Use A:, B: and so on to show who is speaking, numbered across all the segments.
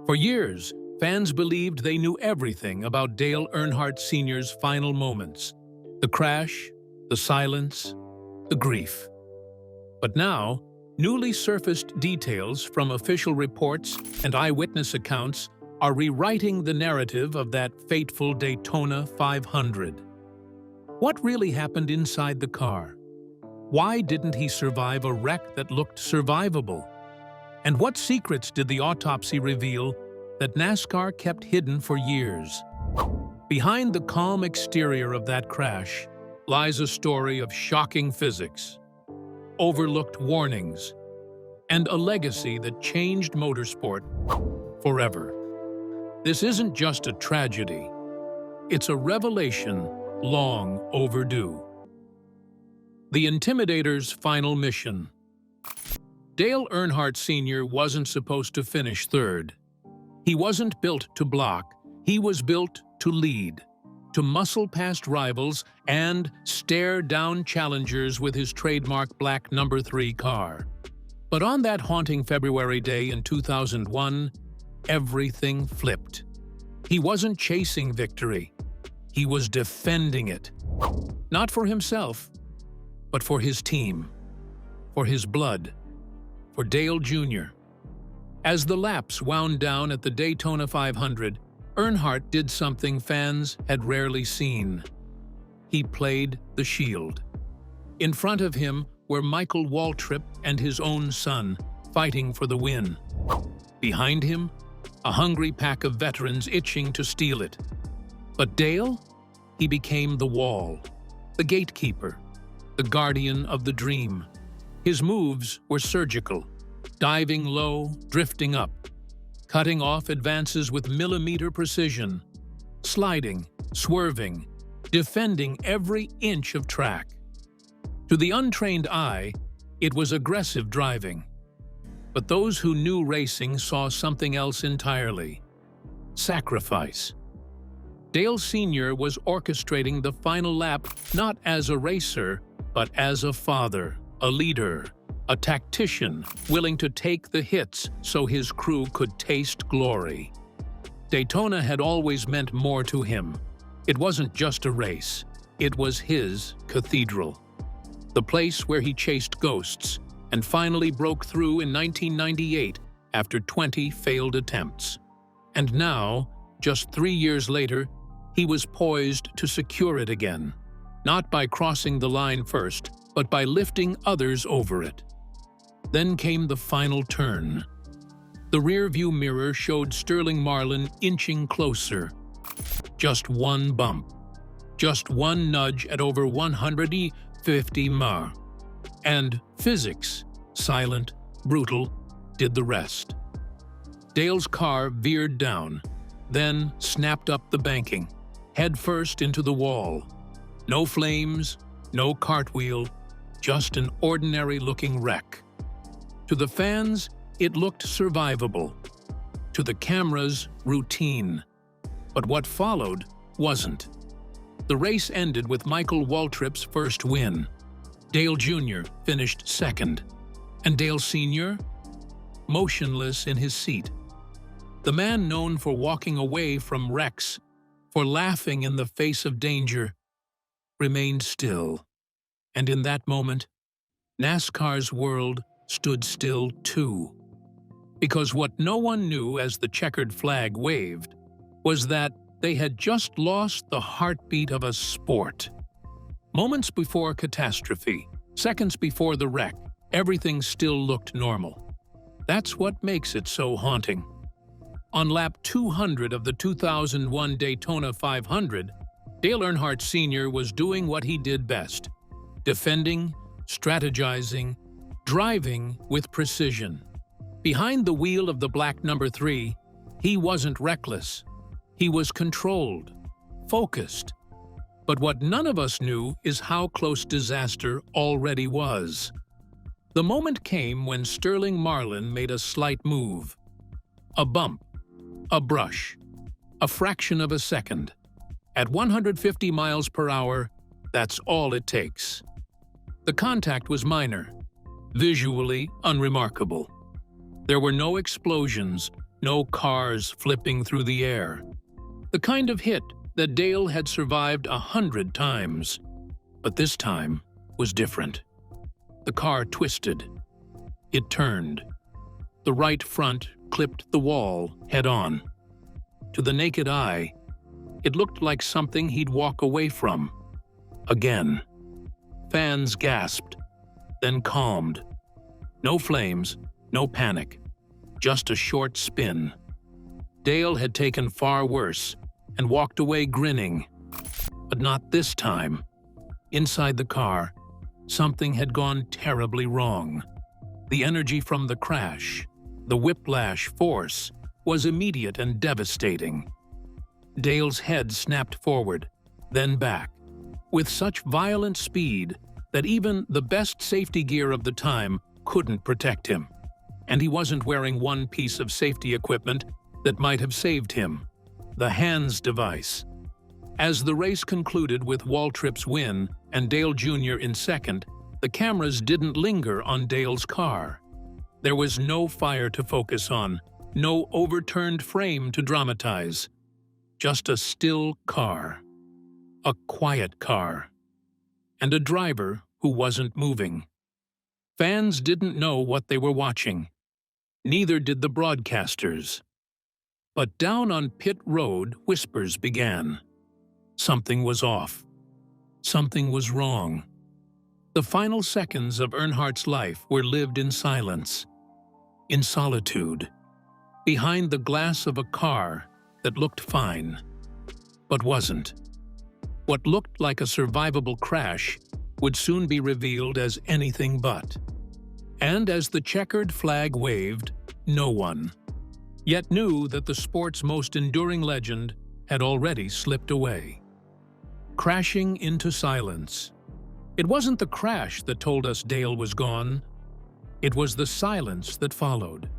A: For years, fans believed they knew everything about Dale Earnhardt Sr.'s final moments. The crash, the silence, the grief. But now, newly surfaced details from official reports and eyewitness accounts are rewriting the narrative of that fateful Daytona 500. What really happened inside the car? Why didn't he survive a wreck that looked survivable? And what secrets did the autopsy reveal that NASCAR kept hidden for years? Behind the calm exterior of that crash lies a story of shocking physics, overlooked warnings, and a legacy that changed motorsport forever. This isn't just a tragedy. It's a revelation long overdue. The Intimidator's final mission. Dale Earnhardt Sr. wasn't supposed to finish third. He wasn't built to block. He was built to lead, to muscle past rivals and stare down challengers with his trademark black number 3 car. But on that haunting February day in 2001, everything flipped. He wasn't chasing victory. He was defending it. Not for himself, but for his team, for his blood, for Dale Jr. As the laps wound down at the Daytona 500, Earnhardt did something fans had rarely seen. He played the shield. In front of him were Michael Waltrip and his own son, fighting for the win. Behind him, a hungry pack of veterans itching to steal it. But Dale? He became the wall, the gatekeeper, the guardian of the dream. His moves were surgical, diving low, drifting up, cutting off advances with millimeter precision, sliding, swerving, defending every inch of track. To the untrained eye, it was aggressive driving. But those who knew racing saw something else entirely: sacrifice. Dale Sr. was orchestrating the final lap not as a racer, but as a father, a leader, a tactician willing to take the hits so his crew could taste glory. Daytona had always meant more to him. It wasn't just a race. It was his cathedral. The place where he chased ghosts and finally broke through in 1998 after 20 failed attempts. And now, just 3 years later, he was poised to secure it again, not by crossing the line first, but by lifting others over it. Then came the final turn. The rearview mirror showed Sterling Marlin inching closer. Just one bump, just one nudge at over 150 mph. And physics, silent, brutal, did the rest. Dale's car veered down, then snapped up the banking, head first into the wall. No flames, no cartwheel, just an ordinary-looking wreck. To the fans, it looked survivable. To the cameras, routine. But what followed wasn't. The race ended with Michael Waltrip's first win. Dale Jr. finished second, and Dale Sr. motionless in his seat. The man known for walking away from wrecks, for laughing in the face of danger, remained still. And in that moment, NASCAR's world stood still too. Because what no one knew as the checkered flag waved was that they had just lost the heartbeat of a sport. Moments before catastrophe, seconds before the wreck, everything still looked normal. That's what makes it so haunting. On lap 200 of the 2001 Daytona 500, Dale Earnhardt Sr. was doing what he did best: defending, strategizing, driving with precision. Behind the wheel of the black number 3, he wasn't reckless. He was controlled, focused. But what none of us knew is how close disaster already was. The moment came when Sterling Marlin made a slight move. A bump, a brush, a fraction of a second. At 150 miles per hour, that's all it takes. The contact was minor, visually unremarkable. There were no explosions, no cars flipping through the air. The kind of hit that Dale had survived 100 times. But this time was different. The car twisted. It turned. The right front clipped the wall head-on. To the naked eye, it looked like something he'd walk away from. Again. Fans gasped, then calmed. No flames, no panic, just a short spin. Dale had taken far worse and walked away grinning. But not this time. Inside the car, something had gone terribly wrong. The energy from the crash, the whiplash force, was immediate and devastating. Dale's head snapped forward, then back, with such violent speed that even the best safety gear of the time couldn't protect him. And he wasn't wearing one piece of safety equipment that might have saved him: the hands device. As the race concluded with Waltrip's win and Dale Jr. in second, the cameras didn't linger on Dale's car. There was no fire to focus on, no overturned frame to dramatize. Just a still car. A quiet car. And a driver who wasn't moving. Fans didn't know what they were watching. Neither did the broadcasters. But down on pit road, whispers began. Something was off. Something was wrong. The final seconds of Earnhardt's life were lived in silence, in solitude, behind the glass of a car that looked fine, but wasn't. What looked like a survivable crash would soon be revealed as anything but. And as the checkered flag waved, no one yet knew that the sport's most enduring legend had already slipped away. Crashing into silence. It wasn't the crash that told us Dale was gone. It was the silence that followed.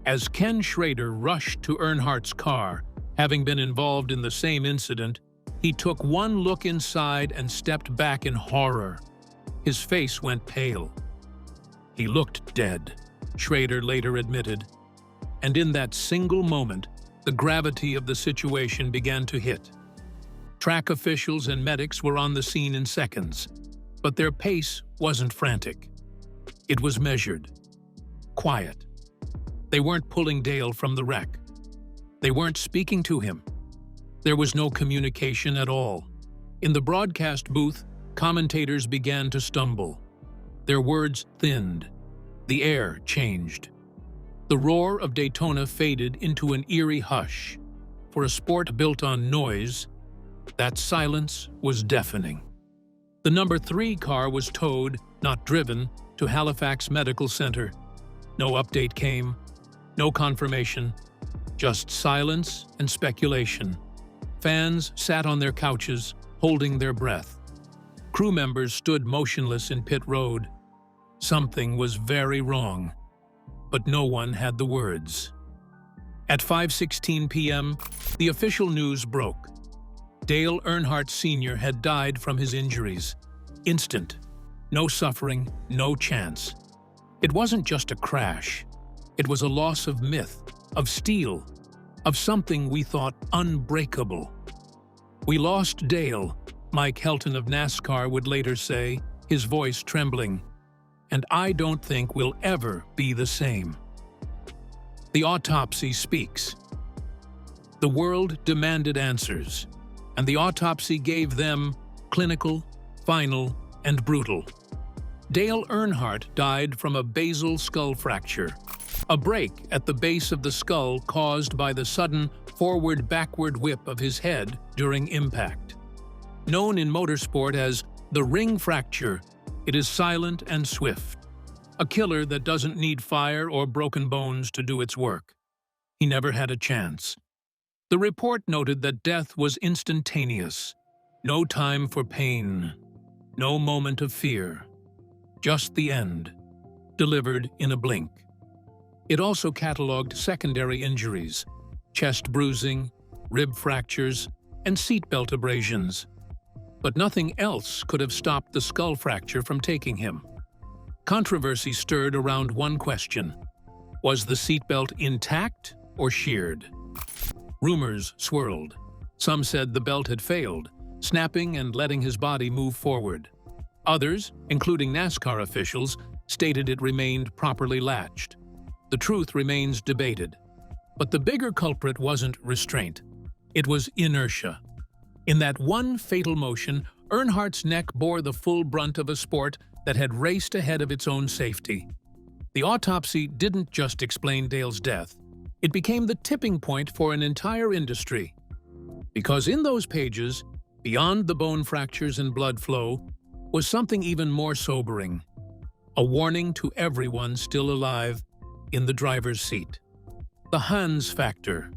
A: As Ken Schrader rushed to Earnhardt's car, having been involved in the same incident, he took one look inside and stepped back in horror. His face went pale. He looked dead, Schrader later admitted. And in that single moment, the gravity of the situation began to hit. Track officials and medics were on the scene in seconds, but their pace wasn't frantic. It was measured, quiet. They weren't pulling Dale from the wreck. They weren't speaking to him. There was no communication at all. In the broadcast booth, commentators began to stumble. Their words thinned. The air changed. The roar of Daytona faded into an eerie hush. For a sport built on noise, that silence was deafening. The number 3 car was towed, not driven, to Halifax Medical Center. No update came, no confirmation, just silence and speculation. Fans sat on their couches, holding their breath. Crew members stood motionless in pit road. Something was very wrong, but no one had the words. At 5:16 p.m., the official news broke. Dale Earnhardt Sr. had died from his injuries. Instant. No suffering, no chance. It wasn't just a crash. It was a loss of myth, of steel, of something we thought unbreakable. "We lost Dale," Mike Helton of NASCAR would later say, his voice trembling. "And I don't think we'll ever be the same." The autopsy speaks. The world demanded answers, and the autopsy gave them: clinical, final, and brutal. Dale Earnhardt died from a basal skull fracture, a break at the base of the skull caused by the sudden forward-backward whip of his head during impact. Known in motorsport as the ring fracture, it is silent and swift, a killer that doesn't need fire or broken bones to do its work. He never had a chance. The report noted that death was instantaneous. No time for pain, no moment of fear. Just the end, delivered in a blink. It also cataloged secondary injuries: chest bruising, rib fractures, and seatbelt abrasions. But nothing else could have stopped the skull fracture from taking him. Controversy stirred around one question: was the seatbelt intact or sheared. Rumors swirled. Some said the belt had failed, snapping and letting his body move forward. Others, including NASCAR officials, stated it remained properly latched. The truth remains debated. But the bigger culprit wasn't restraint. It was inertia. In that one fatal motion, Earnhardt's neck bore the full brunt of a sport that had raced ahead of its own safety. The autopsy didn't just explain Dale's death. It became the tipping point for an entire industry. Because in those pages, beyond the bone fractures and blood flow, was something even more sobering. A warning to everyone still alive in the driver's seat. The Hans factor.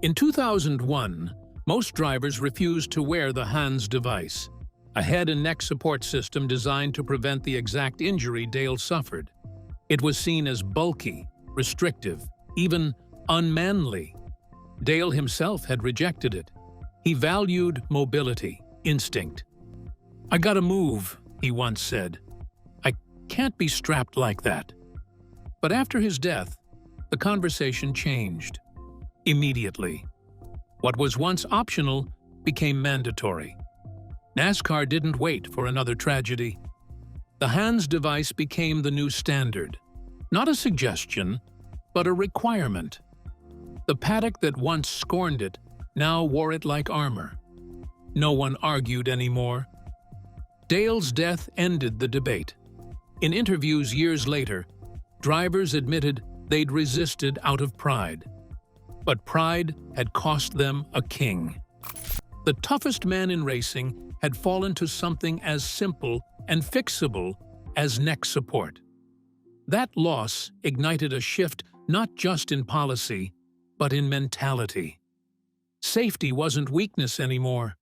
A: In 2001, most drivers refused to wear the Hans device, a head and neck support system designed to prevent the exact injury Dale suffered. It was seen as bulky, restrictive, even unmanly. Dale himself had rejected it. He valued mobility, instinct. "I gotta move," he once said. "I can't be strapped like that." But after his death, the conversation changed. Immediately. What was once optional became mandatory. NASCAR didn't wait for another tragedy. The Hans device became the new standard. Not a suggestion, but a requirement. The paddock that once scorned it now wore it like armor. No one argued anymore. Dale's death ended the debate. In interviews years later, drivers admitted they'd resisted out of pride. But pride had cost them a king. The toughest man in racing had fallen to something as simple and fixable as neck support. That loss ignited a shift not just in policy, but in mentality. Safety wasn't weakness anymore.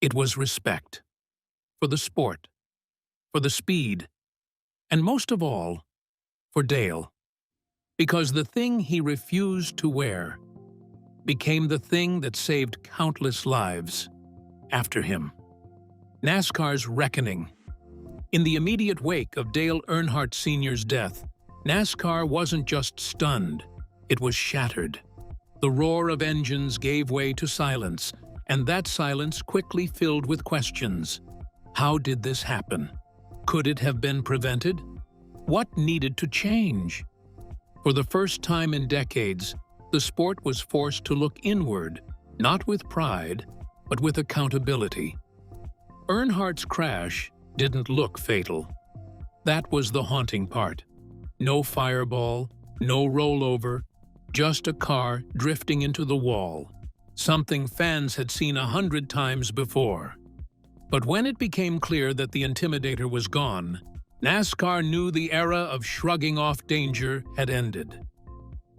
A: It was respect. For the sport, for the speed, and most of all, for Dale. Because the thing he refused to wear became the thing that saved countless lives after him. NASCAR's reckoning. In the immediate wake of Dale Earnhardt Sr.'s death, NASCAR wasn't just stunned, it was shattered. The roar of engines gave way to silence, and that silence quickly filled with questions. How did this happen? Could it have been prevented? What needed to change? For the first time in decades, the sport was forced to look inward, not with pride, but with accountability. Earnhardt's crash didn't look fatal. That was the haunting part. No fireball, no rollover, just a car drifting into the wall, something fans had seen 100 times before. But when it became clear that the intimidator was gone, NASCAR knew the era of shrugging off danger had ended.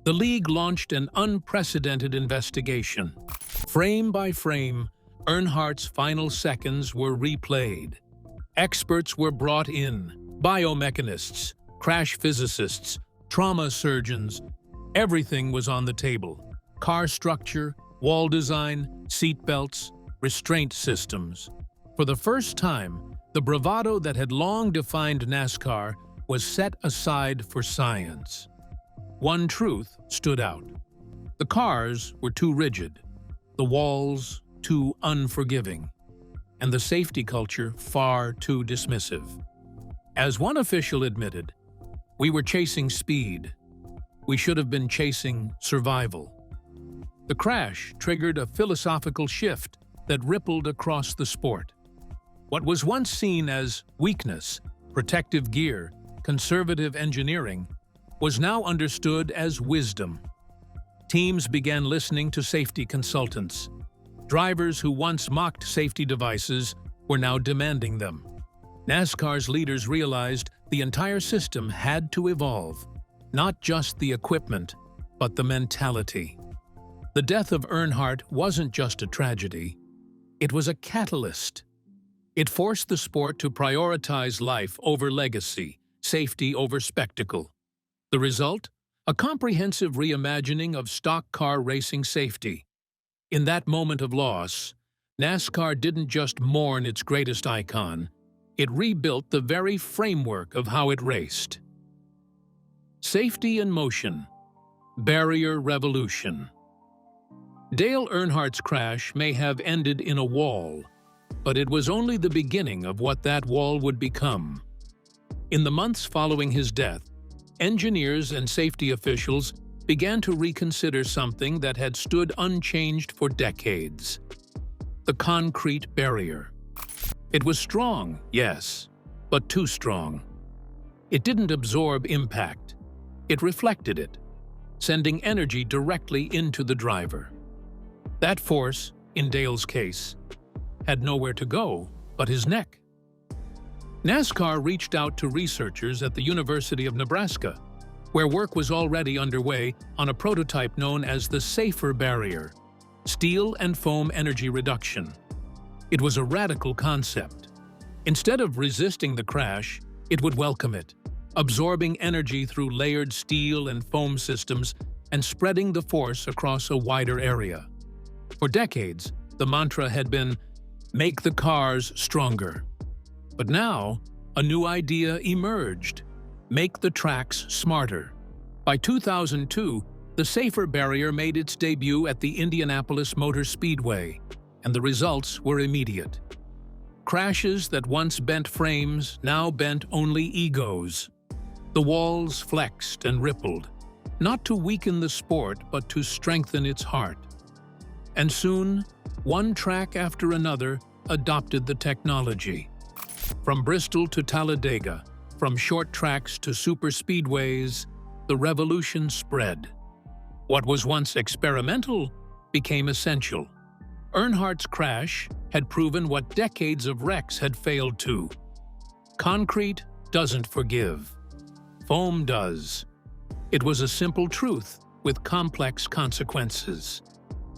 A: The league launched an unprecedented investigation. Frame by frame, Earnhardt's final seconds were replayed. Experts were brought in, biomechanists, crash physicists, trauma surgeons. Everything was on the table. Car structure, wall design, seatbelts, restraint systems. For the first time, the bravado that had long defined NASCAR was set aside for science. One truth stood out. The cars were too rigid, the walls too unforgiving, and the safety culture far too dismissive. As one official admitted, we were chasing speed. We should have been chasing survival. The crash triggered a philosophical shift that rippled across the sport. What was once seen as weakness, protective gear, conservative engineering, was now understood as wisdom. Teams began listening to safety consultants. Drivers who once mocked safety devices were now demanding them. NASCAR's leaders realized the entire system had to evolve, not just the equipment, but the mentality. The death of Earnhardt wasn't just a tragedy, it was a catalyst. It forced the sport to prioritize life over legacy, safety over spectacle. The result? A comprehensive reimagining of stock car racing safety. In that moment of loss, NASCAR didn't just mourn its greatest icon, it rebuilt the very framework of how it raced. Safety in motion. Barrier revolution. Dale Earnhardt's crash may have ended in a wall, but it was only the beginning of what that wall would become. In the months following his death, engineers and safety officials began to reconsider something that had stood unchanged for decades: the concrete barrier. It was strong, yes, but too strong. It didn't absorb impact. It reflected it, sending energy directly into the driver. That force, in Dale's case, had nowhere to go but his neck. NASCAR reached out to researchers at the University of Nebraska, where work was already underway on a prototype known as the safer barrier, steel and foam energy reduction. It was a radical concept. Instead of resisting the crash, it would welcome it, absorbing energy through layered steel and foam systems and spreading the force across a wider area. For decades, the mantra had been, "Make the cars stronger." But now, a new idea emerged: make the tracks smarter. By 2002, the safer barrier made its debut at the Indianapolis Motor Speedway, and the results were immediate. Crashes that once bent frames now bent only egos. The walls flexed and rippled, not to weaken the sport but to strengthen its heart. And soon, one track after another adopted the technology. From Bristol to Talladega, from short tracks to superspeedways, the revolution spread. What was once experimental became essential. Earnhardt's crash had proven what decades of wrecks had failed to. Concrete doesn't forgive. Foam does. It was a simple truth with complex consequences.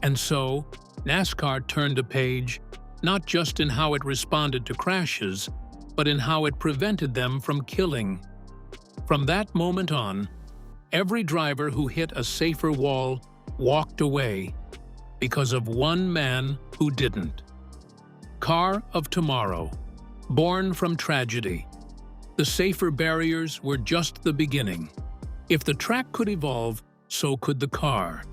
A: And so, NASCAR turned a page, not just in how it responded to crashes, but in how it prevented them from killing. From that moment on, every driver who hit a safer wall walked away because of one man who didn't. Car of tomorrow, born from tragedy. The safer barriers were just the beginning. If the track could evolve, so could the car.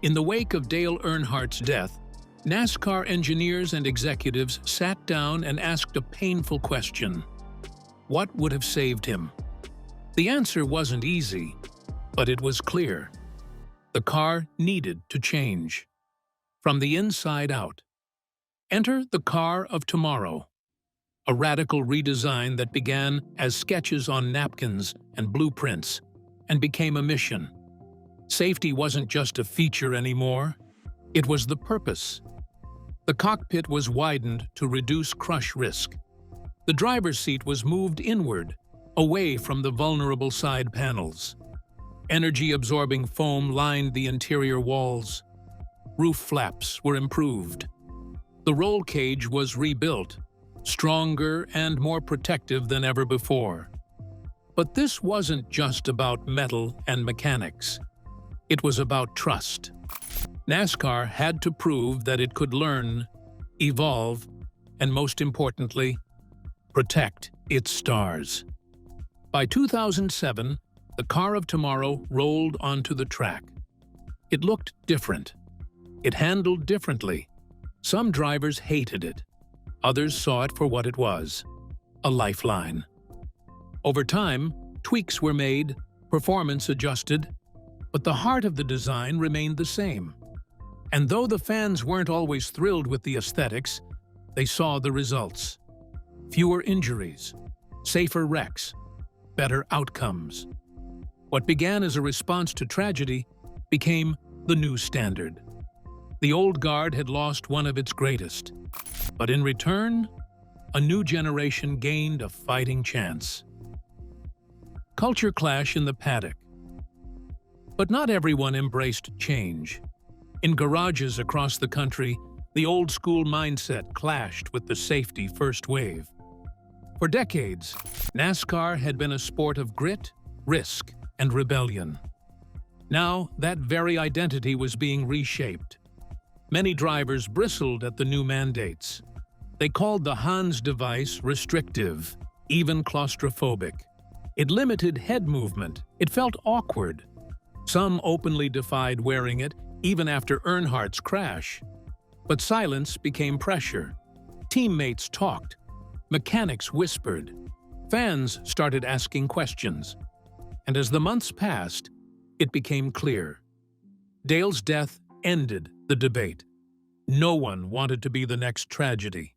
A: In the wake of Dale Earnhardt's death, NASCAR engineers and executives sat down and asked a painful question: what would have saved him? The answer wasn't easy, but it was clear. The car needed to change. From the inside out. Enter the car of tomorrow. A radical redesign that began as sketches on napkins and blueprints and became a mission. Safety wasn't just a feature anymore. It was the purpose. The cockpit was widened to reduce crush risk. The driver's seat was moved inward, away from the vulnerable side panels. Energy-absorbing foam lined the interior walls. Roof flaps were improved. The roll cage was rebuilt, stronger and more protective than ever before. But this wasn't just about metal and mechanics. It was about trust. NASCAR had to prove that it could learn, evolve, and most importantly, protect its stars. By 2007, the car of tomorrow rolled onto the track. It looked different. It handled differently. Some drivers hated it. Others saw it for what it was: a lifeline. Over time, tweaks were made, performance adjusted, but the heart of the design remained the same. And though the fans weren't always thrilled with the aesthetics, they saw the results. Fewer injuries, safer wrecks, better outcomes. What began as a response to tragedy became the new standard. The old guard had lost one of its greatest, but in return, a new generation gained a fighting chance. Culture clash in the paddock. But not everyone embraced change. In garages across the country, the old-school mindset clashed with the safety-first wave. For decades, NASCAR had been a sport of grit, risk, and rebellion. Now, that very identity was being reshaped. Many drivers bristled at the new mandates. They called the Hans device restrictive, even claustrophobic. It limited head movement. It felt awkward. Some openly defied wearing it, even after Earnhardt's crash. But silence became pressure. Teammates talked. Mechanics whispered. Fans started asking questions. And as the months passed, it became clear. Dale's death ended the debate. No one wanted to be the next tragedy.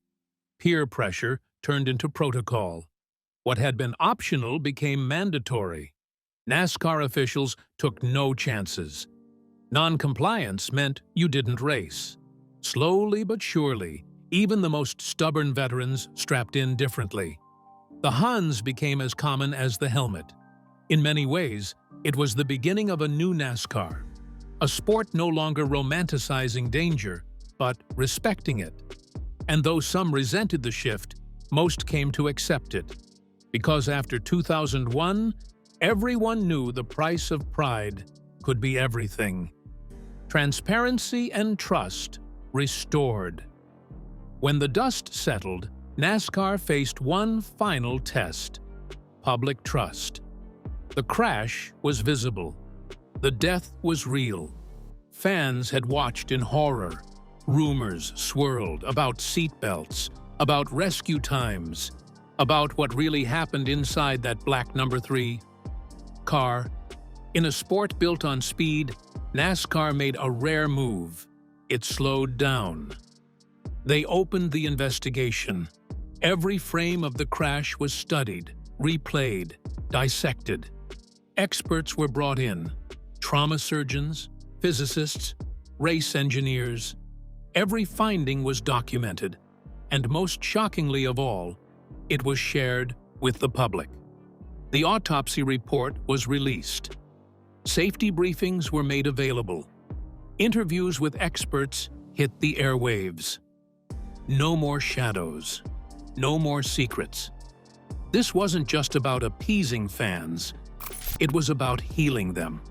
A: Peer pressure turned into protocol. What had been optional became mandatory. NASCAR officials took no chances. Non-compliance meant you didn't race. Slowly but surely, even the most stubborn veterans strapped in differently. The Huns became as common as the helmet. In many ways, it was the beginning of a new NASCAR, a sport no longer romanticizing danger, but respecting it. And though some resented the shift, most came to accept it. Because after 2001, everyone knew the price of pride could be everything. Transparency and trust restored. When the dust settled, NASCAR faced one final test: public trust. The crash was visible. The death was real. Fans had watched in horror. Rumors swirled about seatbelts, about rescue times, about what really happened inside that black number 3 car. In a sport built on speed, NASCAR made a rare move. It slowed down. They opened the investigation. Every frame of the crash was studied, replayed, dissected. Experts were brought in: trauma surgeons, physicists, race engineers. Every finding was documented, and most shockingly of all, it was shared with the public. The autopsy report was released. Safety briefings were made available. Interviews with experts hit the airwaves. No more shadows. No more secrets. This wasn't just about appeasing fans. It was about healing them.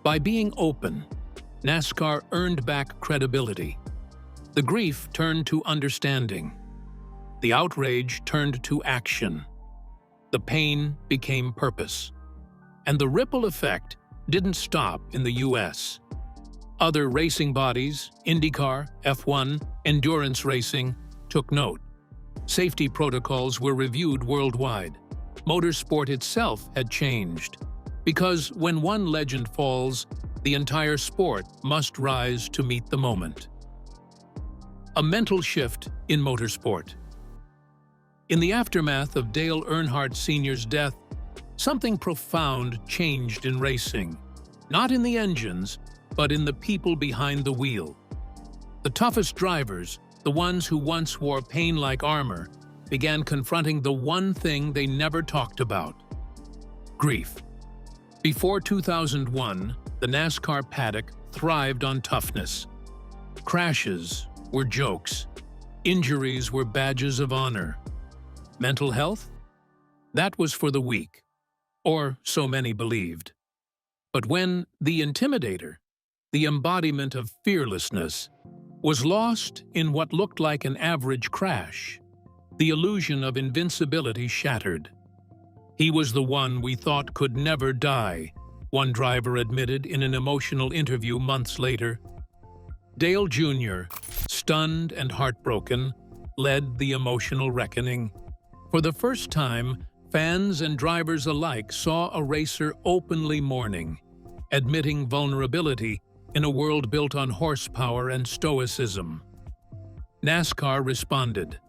A: By being open, NASCAR earned back credibility. The grief turned to understanding. The outrage turned to action. The pain became purpose. And the ripple effect didn't stop in the U.S. Other racing bodies, IndyCar, F1, endurance racing, took note. Safety protocols were reviewed worldwide. Motorsport itself had changed. Because when one legend falls, the entire sport must rise to meet the moment. A mental shift in motorsport. In the aftermath of Dale Earnhardt Sr.'s death, something profound changed in racing. Not in the engines, but in the people behind the wheel. The toughest drivers, the ones who once wore pain like armor, began confronting the one thing they never talked about: grief. Before 2001, the NASCAR paddock thrived on toughness. Crashes were jokes. Injuries were badges of honor. Mental health? That was for the weak, or so many believed. But when the Intimidator, the embodiment of fearlessness, was lost in what looked like an average crash, the illusion of invincibility shattered. He was the one we thought could never die, one driver admitted in an emotional interview months later. Dale Jr., stunned and heartbroken, led the emotional reckoning. For the first time, fans and drivers alike saw a racer openly mourning, admitting vulnerability in a world built on horsepower and stoicism. NASCAR responded.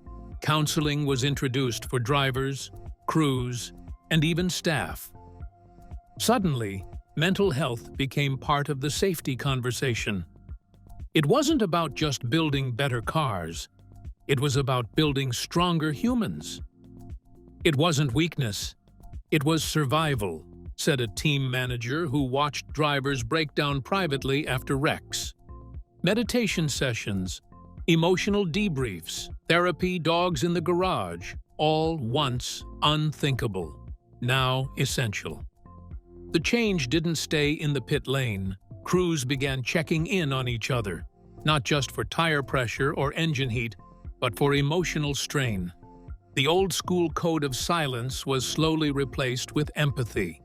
A: Counseling was introduced for drivers, crews, and even staff. Suddenly, mental health became part of the safety conversation. It wasn't about just building better cars. It was about building stronger humans. It wasn't weakness. It was survival, said a team manager who watched drivers break down privately after wrecks. Meditation sessions, emotional debriefs, therapy dogs in the garage, all once unthinkable, now essential. The change didn't stay in the pit lane. Crews began checking in on each other, not just for tire pressure or engine heat, but for emotional strain. The old-school code of silence was slowly replaced with empathy.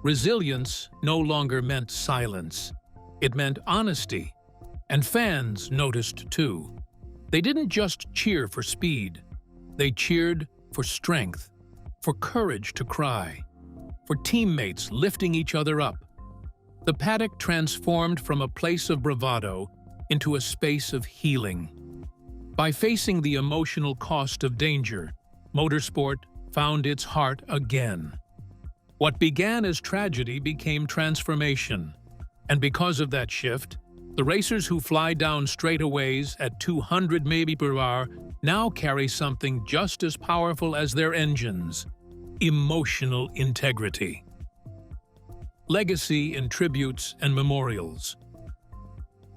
A: Resilience no longer meant silence. It meant honesty. And fans noticed too. They didn't just cheer for speed. They cheered for strength, for courage to cry, for teammates lifting each other up. The paddock transformed from a place of bravado into a space of healing. By facing the emotional cost of danger, motorsport found its heart again. What began as tragedy became transformation. And because of that shift, the racers who fly down straightaways at 200 mph now carry something just as powerful as their engines: emotional integrity. Legacy in tributes and memorials.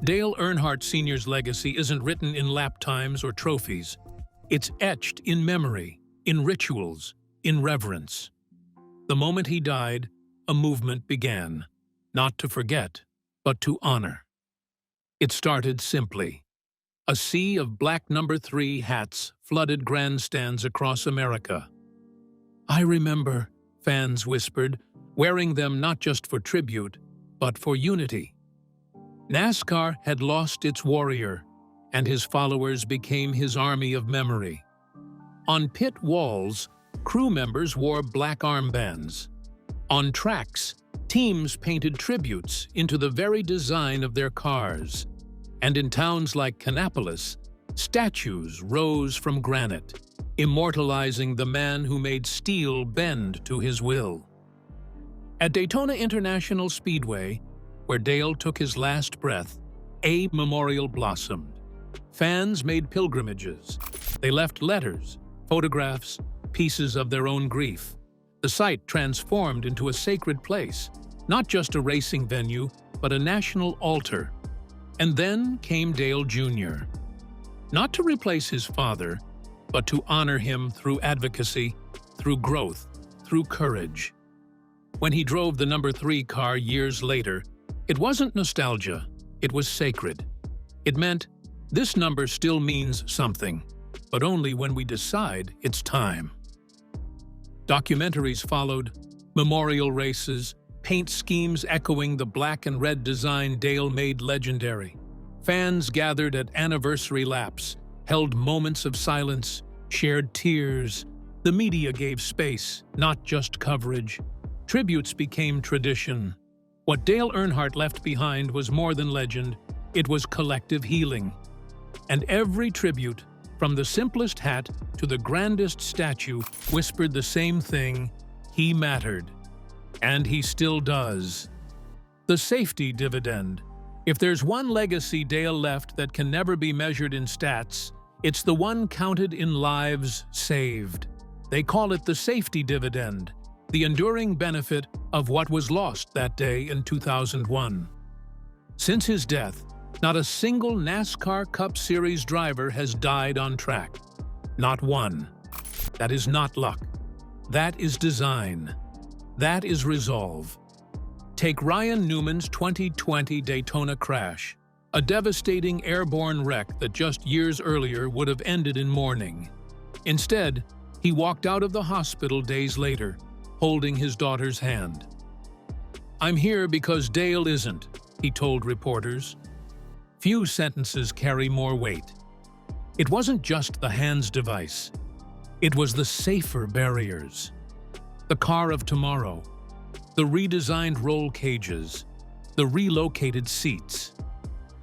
A: Dale Earnhardt Sr.'s legacy isn't written in lap times or trophies. It's etched in memory, in rituals, in reverence. The moment he died, a movement began, not to forget, but to honor. It started simply. A sea of black number 3 hats flooded grandstands across America. "I remember," fans whispered, wearing them not just for tribute, but for unity. NASCAR had lost its warrior, and his followers became his army of memory. On pit walls, crew members wore black armbands. On tracks, teams painted tributes into the very design of their cars. And in towns like Kannapolis, statues rose from granite, immortalizing the man who made steel bend to his will. At Daytona International Speedway, where Dale took his last breath, a memorial blossomed. Fans made pilgrimages. They left letters, photographs, pieces of their own grief. The site transformed into a sacred place, not just a racing venue, but a national altar. And then came Dale Jr. Not to replace his father, but to honor him through advocacy, through growth, through courage. When he drove the number 3 car years later, it wasn't nostalgia, it was sacred. It meant, this number still means something, but only when we decide it's time. Documentaries followed, memorial races, paint schemes echoing the black and red design Dale made legendary. Fans gathered at anniversary laps, held moments of silence, shared tears. The media gave space, not just coverage. Tributes became tradition. What Dale Earnhardt left behind was more than legend, it was collective healing. And every tribute, from the simplest hat to the grandest statue, whispered the same thing: he mattered. And he still does. The safety dividend. If there's one legacy Dale left that can never be measured in stats, it's the one counted in lives saved. They call it the safety dividend, the enduring benefit of what was lost that day in 2001. Since his death, not a single NASCAR Cup Series driver has died on track. Not one. That is not luck. That is design. That is resolve. Take Ryan Newman's 2020 Daytona crash, a devastating airborne wreck that just years earlier would have ended in mourning. Instead, he walked out of the hospital days later, holding his daughter's hand. "I'm here because Dale isn't," he told reporters. Few sentences carry more weight. It wasn't just the hands device. It was the safer barriers. The car of tomorrow, the redesigned roll cages, the relocated seats,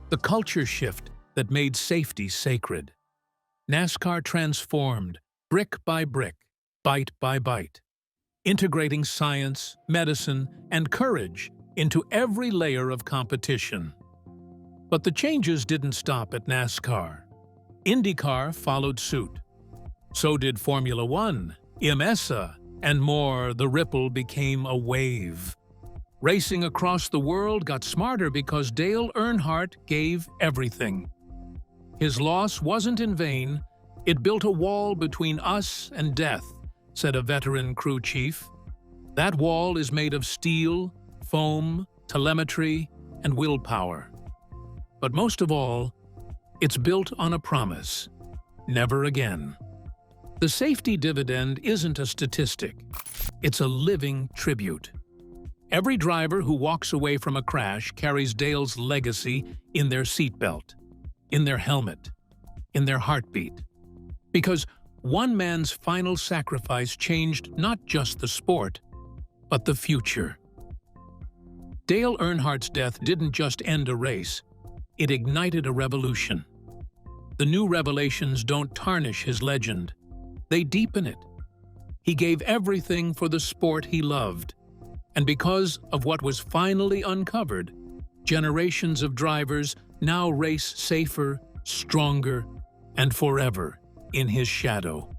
A: the culture shift that made safety sacred. NASCAR transformed, brick by brick, bite by bite, integrating science, medicine, and courage into every layer of competition. But the changes didn't stop at NASCAR. IndyCar followed suit. So did Formula One, IMSA, and more. The ripple became a wave. Racing across the world got smarter because Dale Earnhardt gave everything. His loss wasn't in vain. It built a wall between us and death, said a veteran crew chief. That wall is made of steel, foam, telemetry, and willpower. But most of all, it's built on a promise: never again. The safety dividend isn't a statistic. It's a living tribute. Every driver who walks away from a crash carries Dale's legacy in their seatbelt, in their helmet, in their heartbeat. Because one man's final sacrifice changed not just the sport, but the future. Dale Earnhardt's death didn't just end a race, it ignited a revolution. The new revelations don't tarnish his legend, they deepen it. He gave everything for the sport he loved, and because of what was finally uncovered, generations of drivers now race safer, stronger, and forever in his shadow.